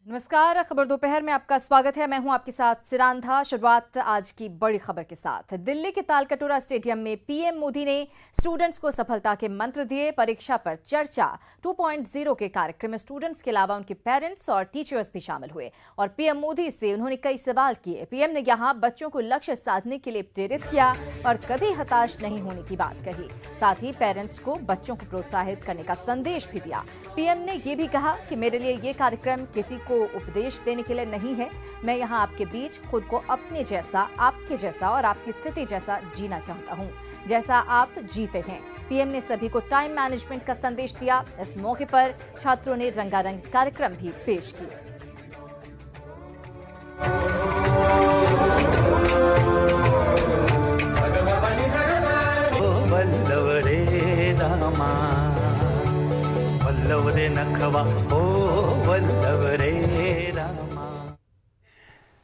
नमस्कार, खबर दोपहर में आपका स्वागत है। मैं हूं आपके साथ सिरांधा। शुरुआत आज की बड़ी खबर के साथ। दिल्ली के तालकटोरा स्टेडियम में पीएम मोदी ने स्टूडेंट्स को सफलता के मंत्र दिए। परीक्षा पर चर्चा 2.0 के कार्यक्रम में स्टूडेंट्स के अलावा उनके पेरेंट्स और टीचर्स भी शामिल हुए और पीएम मोदी से उन्होंने कई सवाल किए। पीएम ने यहां बच्चों को लक्ष्य साधने के लिए प्रेरित किया और कभी हताश नहीं होने की बात कही। साथ ही पेरेंट्स को बच्चों को प्रोत्साहित करने का संदेश भी दिया। पीएम ने यह भी कहा कि मेरे लिए ये कार्यक्रम किसी को उपदेश देने के लिए नहीं है। मैं यहाँ आपके बीच खुद को अपने जैसा, आपके जैसा और आपकी स्थिति जैसा जीना चाहता हूँ, जैसा आप जीते हैं। पीएम ने सभी को टाइम मैनेजमेंट का संदेश दिया। इस मौके पर छात्रों ने रंगारंग कार्यक्रम भी पेश किए।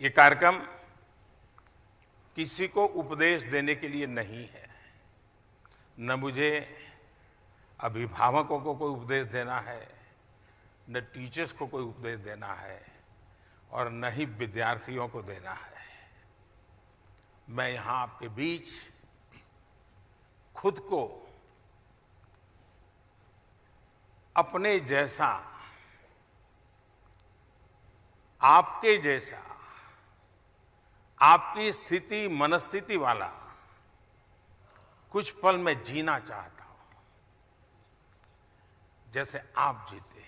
ये कार्यक्रम किसी को उपदेश देने के लिए नहीं है। न मुझे अभिभावकों को कोई उपदेश देना है, न टीचर्स को कोई उपदेश देना है और न ही विद्यार्थियों को देना है। मैं यहाँ आपके बीच खुद को अपने जैसा, आपके जैसा, आपकी स्थिति मनस्थिति वाला कुछ पल मैं जीना चाहता हूं, जैसे आप जीते हैं।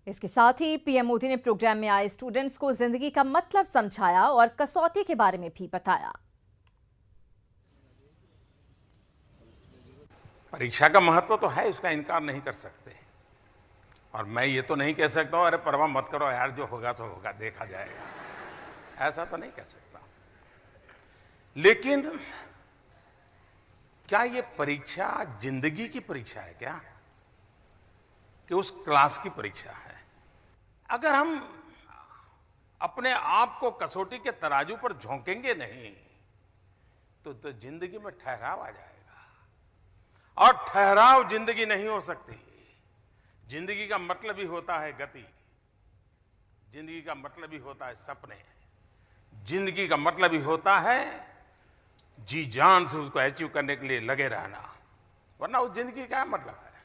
इसके साथ ही पीएम मोदी ने प्रोग्राम में आए स्टूडेंट्स को जिंदगी का मतलब समझाया और कसौटी के बारे में भी बताया। परीक्षा का महत्व तो है, उसका इनकार नहीं कर सकते। और मैं ये तो नहीं कह सकता हूं अरे परवाह मत करो यार, जो होगा सो होगा, देखा जाएगा। ऐसा तो नहीं कह सकता। लेकिन क्या ये परीक्षा जिंदगी की परीक्षा है क्या, कि उस क्लास की परीक्षा है? अगर हम अपने आप को कसौटी के तराजू पर झोंकेंगे नहीं तो जिंदगी में ठहराव आ जाएगा, और ठहराव जिंदगी नहीं हो सकती। जिंदगी का मतलब ही होता है गति, जिंदगी का मतलब ही होता है सपने, जिंदगी का मतलब ही होता है जी जान से उसको अचीव करने के लिए लगे रहना, वरना उस जिंदगी का मतलब है।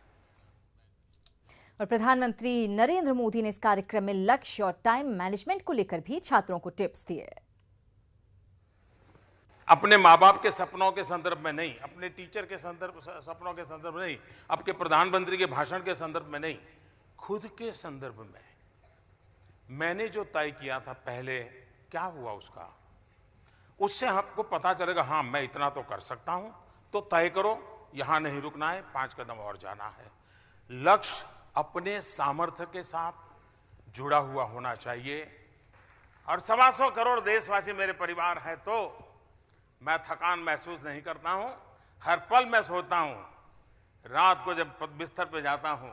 और प्रधानमंत्री नरेंद्र मोदी ने इस कार्यक्रम में लक्ष्य और टाइम मैनेजमेंट को लेकर भी छात्रों को टिप्स दिए। अपने माँ बाप के सपनों के संदर्भ में नहीं, अपने टीचर के सपनों के संदर्भ में नहीं, आपके प्रधानमंत्री के भाषण के संदर्भ में नहीं, खुद के संदर्भ में। मैंने जो तय किया था पहले, क्या हुआ उसका, उससे आपको पता चलेगा हाँ मैं इतना तो कर सकता हूं। तो तय करो, यहां नहीं रुकना है, 5 कदम और जाना है। लक्ष्य अपने सामर्थ्य के साथ जुड़ा हुआ होना चाहिए। और 125 करोड़ देशवासी मेरे परिवार है, तो मैं थकान महसूस नहीं करता हूं। हर पल मैं सोचता हूं, रात को जब बिस्तर पे जाता हूं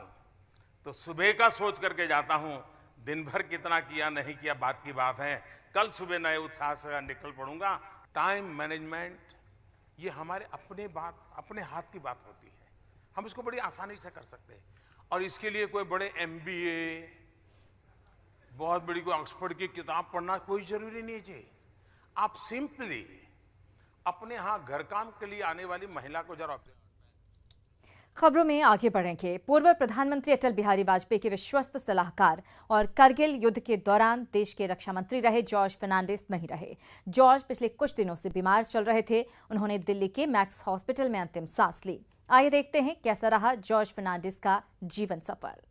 तो सुबह का सोच करके जाता हूं, दिन भर कितना किया नहीं किया बात की बात है, कल सुबह नए उत्साह से निकल पड़ूंगा। टाइम मैनेजमेंट ये हमारे अपने हाथ की बात होती है, हम इसको बड़ी आसानी से कर सकते हैं। और इसके लिए कोई बड़े MBA, बहुत बड़ी कोई ऑक्सफोर्ड की किताब पढ़ना कोई जरूरी नहीं है। आप सिंपली अपने यहां घर काम के लिए आने वाली महिला को जरा। खबरों में आगे बढ़ेंगे। पूर्व प्रधानमंत्री अटल बिहारी वाजपेयी के विश्वस्त सलाहकार और करगिल युद्ध के दौरान देश के रक्षा मंत्री रहे जॉर्ज फर्नांडिस नहीं रहे। जॉर्ज पिछले कुछ दिनों से बीमार चल रहे थे। उन्होंने दिल्ली के मैक्स हॉस्पिटल में अंतिम सांस ली। आइए देखते हैं कैसा रहा जॉर्ज फर्नांडिस का जीवन सफर।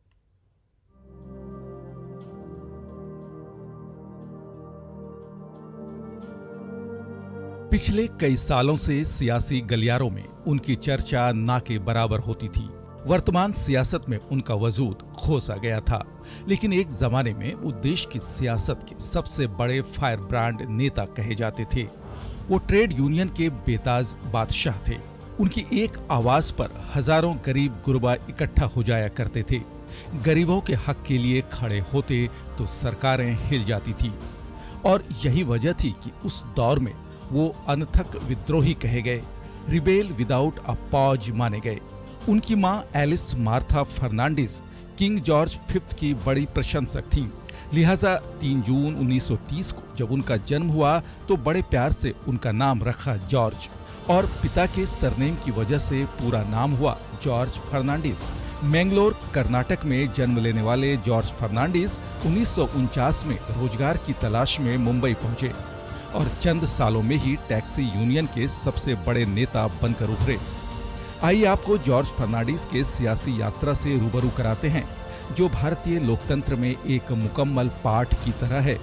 पिछले कई सालों से सियासी गलियारों में उनकी चर्चा ना के बराबर होती थी। वर्तमान सियासत में उनका वजूद खो सा गया था, लेकिन एक जमाने में वो देश की सियासत के सबसे बड़े फायर ब्रांड नेता कहे जाते थे। वो ट्रेड यूनियन के बेताज बादशाह थे। उनकी एक आवाज पर हजारों गरीब गुरबा इकट्ठा हो जाया करते थे। गरीबों के हक के लिए खड़े होते तो सरकारें हिल जाती थी। और यही वजह थी कि उस दौर में वो अनथक विद्रोही कहे गए, रिबेल विदाउट अ पॉज माने गए। उनकी मां Alice Martha Fernandes King George fifth की बड़ी प्रशंसक थीं। लिहाजा 3 जून 1930 को जब उनका जन्म हुआ तो बड़े प्यार से उनका नाम रखा जॉर्ज, और पिता के सरनेम की वजह से पूरा नाम हुआ जॉर्ज फर्नांडीज। मैंगलोर, कर्नाटक में जन्म लेने वाले जॉर्ज फर्नांडीज 1949 में रोजगार की तलाश में मुंबई पहुंचे और चंद सालों में ही टैक्सी यूनियन के सबसे बड़े नेता बनकर उभरे। आइए आपको जॉर्ज फर्नांडीज के सियासी यात्रा से रूबरू कराते हैं, जो भारतीय लोकतंत्र में एक मुकम्मल पाठ की तरह है।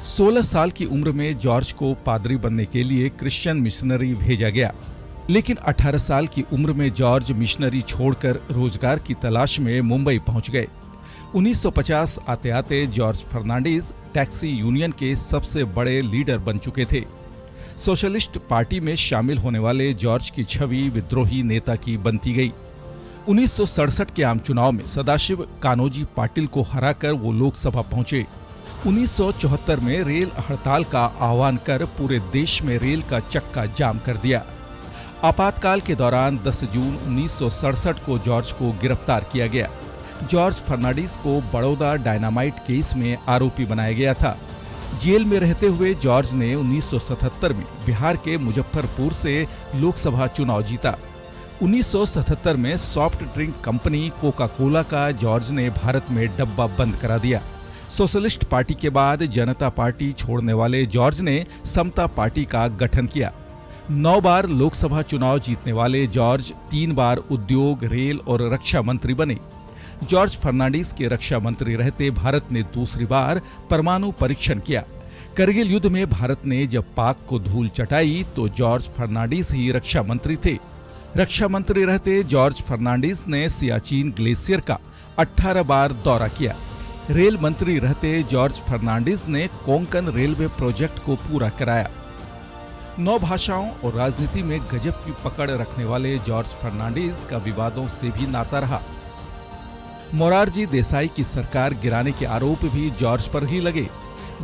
16 साल की उम्र में जॉर्ज को पादरी बनने के लिए क्रिश्चियन मिशनरी भेजा गया, लेकिन 18 साल की उम्र में जॉर्ज मिशनरी छोड़कर रोजगार की तलाश में मुंबई पहुंच गए। 1950 आते आते जॉर्ज फर्नांडीज टैक्सी यूनियन के सबसे बड़े लीडर बन चुके थे। सोशलिस्ट पार्टी में शामिल होने वाले जॉर्ज की छवि विद्रोही नेता की बनती गई। 1967 के आम चुनाव में सदाशिव कान्होजी पाटिल को हराकर वो लोकसभा पहुंचे। 1974 में रेल हड़ताल का आह्वान कर पूरे देश में रेल का चक्का जाम कर दिया। आपातकाल के दौरान 10 जून 1967 को जॉर्ज को गिरफ्तार किया गया। जॉर्ज फर्नांडीज को बड़ौदा डायनामाइट केस में आरोपी बनाया गया था। जेल में रहते हुए जॉर्ज ने 1977 में बिहार के मुजफ्फरपुर से लोकसभा चुनाव जीता। 1977 में soft drink company Coca Cola का जॉर्ज ने भारत में डब्बा बंद करा दिया। सोशलिस्ट पार्टी के बाद जनता पार्टी छोड़ने वाले जॉर्ज ने समता पार्टी का गठन किया। 9 बार लोकसभा चुनाव जीतने वाले जॉर्ज 3 बार उद्योग, रेल और रक्षा मंत्री बने। जॉर्ज फर्नांडीज के रक्षा मंत्री रहते भारत ने दूसरी बार परमाणु परीक्षण किया। करगिल युद्ध में भारत ने जब पाक को धूल चटाई तो जॉर्ज फर्नांडीज ही रक्षा मंत्री थे। रक्षा मंत्री रहते जॉर्ज फर्नांडीज ने सियाचिन ग्लेशियर का 18 बार दौरा किया। रेल मंत्री रहते जॉर्ज फर्नांडीज ने कोंकण रेलवे प्रोजेक्ट को पूरा कराया। 9 भाषाओं और राजनीति में गजब की पकड़ रखने वाले जॉर्ज फर्नांडीज का विवादों से भी नाता रहा। मोरारजी देसाई की सरकार गिराने के आरोप भी जॉर्ज पर ही लगे।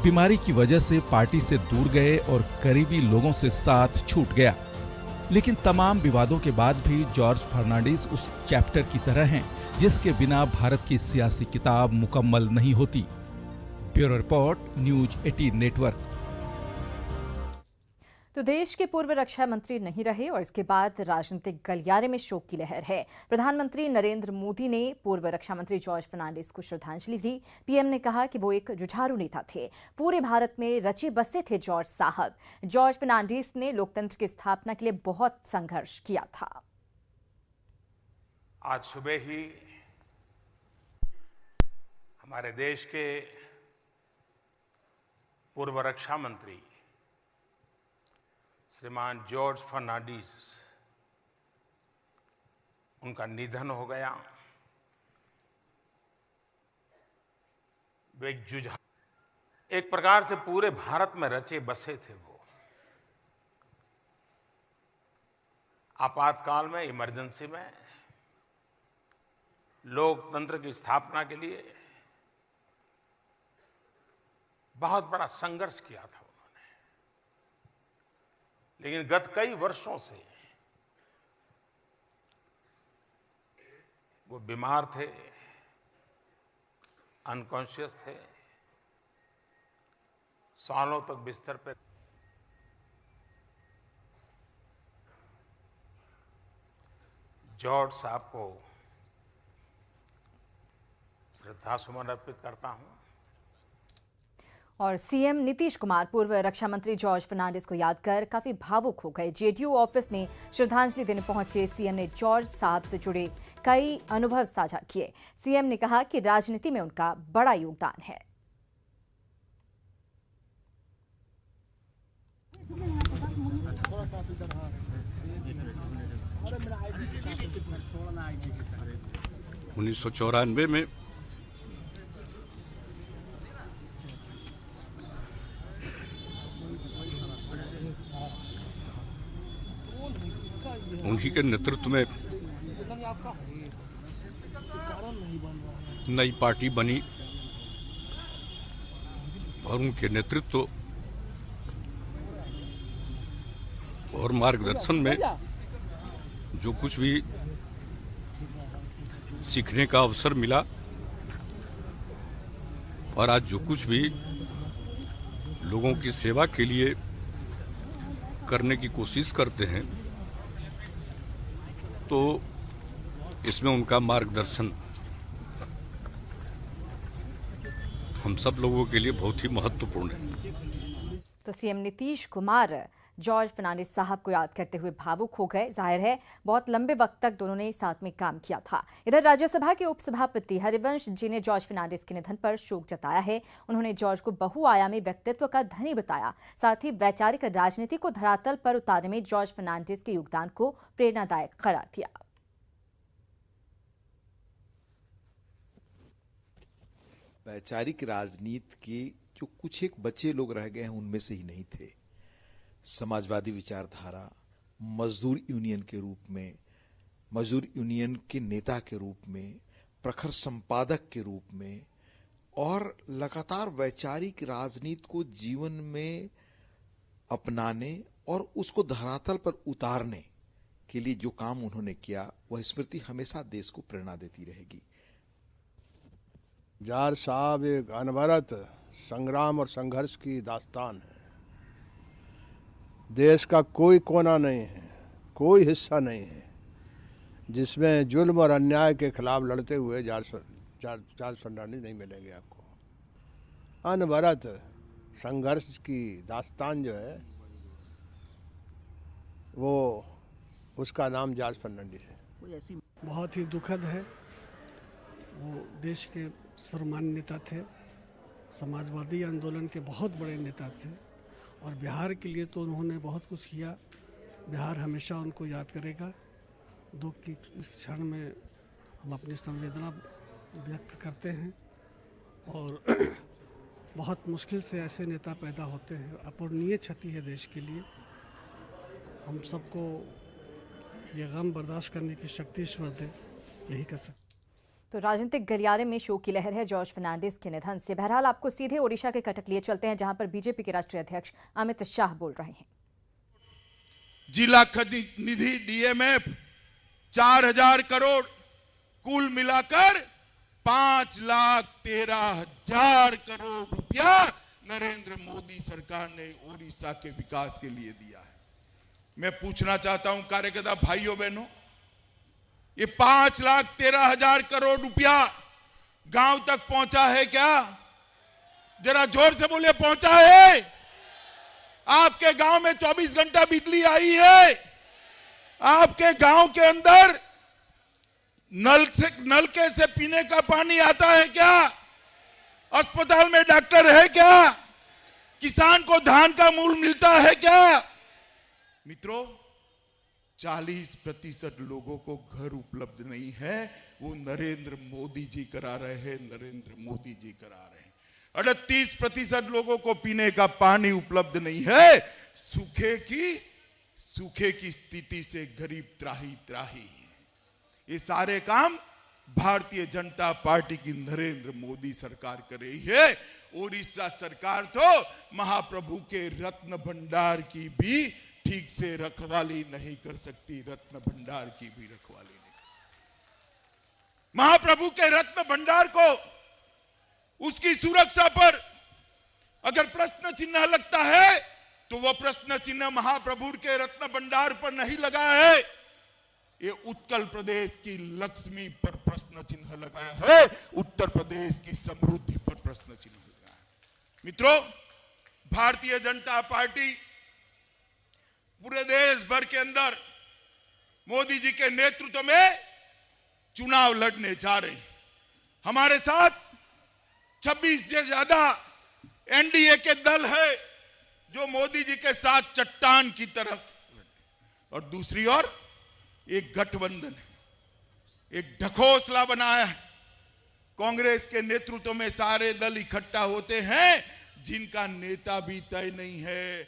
बीमारी की वजह से पार्टी से दूर गए और करीबी लोगों से साथ छूट गया। लेकिन तमाम विवादों के बाद भी जॉर्ज फर्नांडीज उस चैप्टर की तरह हैं जिसके बिना भारत की सियासी किताब मुकम्मल नहीं होती। Bureau report, news 18 network. तो देश के पूर्व रक्षा मंत्री नहीं रहे और इसके बाद राजनीतिक गलियारे में शोक की लहर है। प्रधानमंत्री नरेंद्र मोदी ने पूर्व रक्षा मंत्री जॉर्ज फर्नांडीज को श्रद्धांजलि दी। पीएम ने कहा कि वो एक जुझारू नेता थे, पूरे भारत में रचे बसे थे जॉर्ज साहब। जॉर्ज फर्नांडीज ने लोकतंत्र की स्थापना के लिए बहुत संघर्ष किया था। आज सुबह ही हमारे देश के पूर्व रक्षा मंत्री श्रीमान जॉर्ज फर्नांडीज, उनका निधन हो गया। वे एक प्रकार से पूरे भारत में रचे बसे थे। वो आपातकाल में, इमरजेंसी में लोकतंत्र की स्थापना के लिए बहुत बड़ा संघर्ष किया था। लेकिन गत कई वर्षों से वो बीमार थे, अनकॉन्शियस थे, सालों तक बिस्तर पे। जॉर्ज साहब को श्रद्धासुमन अर्पित करता हूं। और सीएम नीतीश कुमार पूर्व रक्षा मंत्री जॉर्ज फर्नांडीज को याद कर काफी भावुक हो गए। जेडीयू ऑफिस में श्रद्धांजलि देने पहुंचे सीएम ने जॉर्ज साहब से जुड़े कई अनुभव साझा किए। सीएम ने कहा कि राजनीति में उनका बड़ा योगदान है। उन्नीस 1994 में उन्हीं के नेतृत्व में नई पार्टी बनी और उनके नेतृत्व और मार्गदर्शन में जो कुछ भी सीखने का अवसर मिला और आज जो कुछ भी लोगों की सेवा के लिए करने की कोशिश करते हैं तो इसमें उनका मार्गदर्शन हम सब लोगों के लिए बहुत ही महत्वपूर्ण है। तो सीएम नीतीश कुमार जॉर्ज फर्नांडिस साहब को याद करते हुए भावुक हो गए। जाहिर है बहुत लंबे वक्त तक दोनों ने साथ में काम किया था। इधर राज्यसभा के उपसभापति हरिवंश जी ने जॉर्ज फर्नांडिस के निधन पर शोक जताया है। उन्होंने जॉर्ज को बहुआयामी व्यक्तित्व का धनी बताया। साथ ही वैचारिक राजनीति को धरातल पर उतारने में जॉर्ज फर्नांडिस के योगदान को प्रेरणादायक करार दिया। वैचारिक राजनीति के जो कुछ एक बच्चे लोग रह गए हैं उनमें से ही नहीं थे। समाजवादी विचारधारा, मजदूर यूनियन के रूप में, मजदूर यूनियन के नेता के रूप में, प्रखर संपादक के रूप में और लगातार वैचारिक राजनीति को जीवन में अपनाने और उसको धरातल पर उतारने के लिए जो काम उन्होंने किया वह स्मृति हमेशा देश को प्रेरणा देती रहेगी। जार साहब एक अनवरत संग्राम और संघर्ष की दास्तान है। देश का कोई कोना नहीं है, कोई हिस्सा नहीं है जिसमें जुल्म और अन्याय के खिलाफ लड़ते हुए जॉर्ज फर्नांडिस नहीं मिलेंगे आपको। अनवरत संघर्ष की दास्तान जो है वो उसका नाम जॉर्ज फर्नांडिस है। बहुत ही दुखद है। वो देश के सर्वमान्य नेता थे, समाजवादी आंदोलन के बहुत बड़े नेता थे और बिहार के लिए तो उन्होंने बहुत कुछ किया। बिहार हमेशा उनको याद करेगा। दुख की इस क्षण में हम अपनी संवेदना व्यक्त करते हैं और बहुत मुश्किल से ऐसे नेता पैदा होते हैं। अपूरणीय क्षति है देश के लिए। हम सबको ये गम बर्दाश्त करने की शक्ति ईश्वर दे, यही कर सकते। तो राजनीतिक गलियारे में शोक की लहर है जॉर्ज फर्नांडिस के निधन से। बहरहाल आपको सीधे ओडिशा के कटक लिए चलते हैं जहां पर बीजेपी के राष्ट्रीय अध्यक्ष अमित शाह बोल रहे हैं। जिला निधि डीएमएफ 4000 करोड़ कुल मिलाकर 5,13,000 करोड़ रुपया नरेंद्र मोदी सरकार ने ओडिशा के विकास के लिए दिया है। मैं पूछना चाहता हूं कार्यकर्ता भाइयों बहनों, ये 5,13,000 करोड़ रुपया गांव तक पहुंचा है क्या? जरा जोर से बोलिए, पहुंचा है? आपके गांव में 24 घंटा बिजली आई है? आपके गांव के अंदर नलके से पीने का पानी आता है क्या? अस्पताल में डॉक्टर है क्या? किसान को धान का मूल्य मिलता है क्या? मित्रों, 40% लोगों को घर उपलब्ध नहीं है, वो नरेंद्र मोदी जी करा रहे हैं, नरेंद्र मोदी जी करा रहे हैं। 38% लोगों को पीने का पानी उपलब्ध नहीं है। सूखे की स्थिति से गरीब त्राही त्राही है। ये सारे काम भारतीय जनता पार्टी की नरेंद्र मोदी सरकार कर रही है। ओडिशा सरकार तो महाप्रभु के रत्न भंडार की भी ठीक से रखवाली नहीं कर सकती, रत्न भंडार की भी रखवाली नहीं। महाप्रभु के रत्न भंडार को, उसकी सुरक्षा पर अगर प्रश्न चिन्ह लगता है तो वह प्रश्न चिन्ह महाप्रभु के रत्न भंडार पर नहीं लगा है, ये उत्कल प्रदेश की लक्ष्मी पर प्रश्न चिन्ह लगाया है, उत्तर प्रदेश की समृद्धि पर प्रश्न चिन्ह लगाया है। मित्रों, भारतीय जनता पार्टी पूरे देश भर के अंदर मोदी जी के नेतृत्व में चुनाव लड़ने जा रही। हमारे साथ 26 से ज्यादा एनडीए के दल है जो मोदी जी के साथ चट्टान की तरह, और दूसरी ओर एक गठबंधन है, एक ढकोसला बनाया है। कांग्रेस के नेतृत्व में सारे दल इकट्ठा होते हैं जिनका नेता भी तय नहीं है,